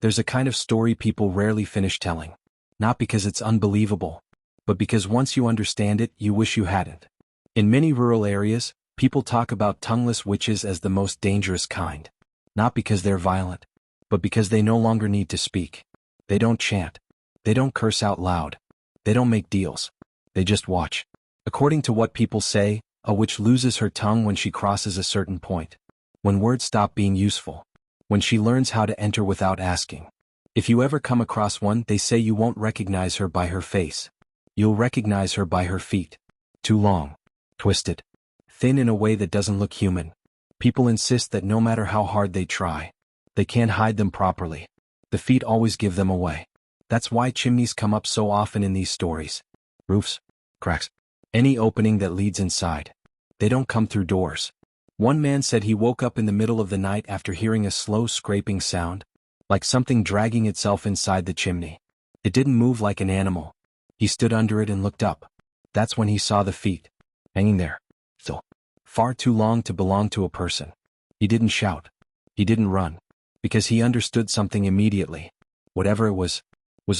There's a kind of story people rarely finish telling. Not because it's unbelievable, but because once you understand it, you wish you hadn't. In many rural areas, people talk about tongueless witches as the most dangerous kind. Not because they're violent, but because they no longer need to speak. They don't chant. They don't curse out loud. They don't make deals. They just watch. According to what people say, a witch loses her tongue when she crosses a certain point. When words stop being useful. When she learns how to enter without asking. If you ever come across one, they say you won't recognize her by her face. You'll recognize her by her feet. Too long. Twisted. Thin in a way that doesn't look human. People insist that no matter how hard they try, they can't hide them properly. The feet always give them away. That's why chimneys come up so often in these stories. Roofs. Cracks. Any opening that leads inside. They don't come through doors. One man said he woke up in the middle of the night after hearing a slow scraping sound, like something dragging itself inside the chimney. It didn't move like an animal. He stood under it and looked up. That's when he saw the feet, hanging there, still, far too long to belong to a person. He didn't shout. He didn't run, because he understood something immediately. Whatever it was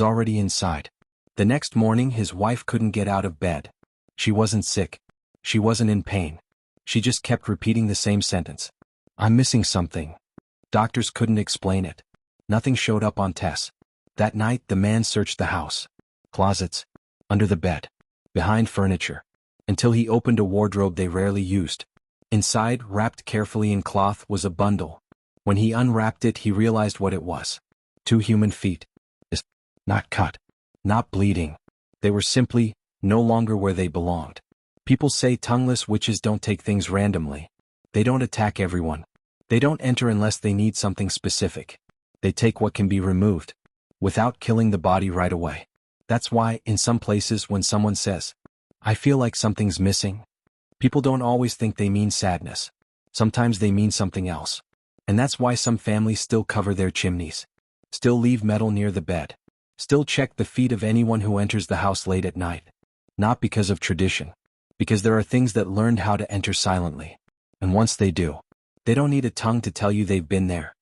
already inside. The next morning his wife couldn't get out of bed. She wasn't sick. She wasn't in pain. She just kept repeating the same sentence. I'm missing something. Doctors couldn't explain it. Nothing showed up on tests. That night the man searched the house. Closets. Under the bed. Behind furniture. Until he opened a wardrobe they rarely used. Inside, wrapped carefully in cloth, was a bundle. When he unwrapped it he realized what it was. 2 human feet. Not cut. Not bleeding. They were simply no longer where they belonged. People say tongueless witches don't take things randomly. They don't attack everyone. They don't enter unless they need something specific. They take what can be removed, without killing the body right away. That's why, in some places when someone says, I feel like something's missing, people don't always think they mean sadness. Sometimes they mean something else. And that's why some families still cover their chimneys. Still leave metal near the bed. Still check the feet of anyone who enters the house late at night. Not because of tradition. Because there are things that learned how to enter silently. And once they do, they don't need a tongue to tell you they've been there.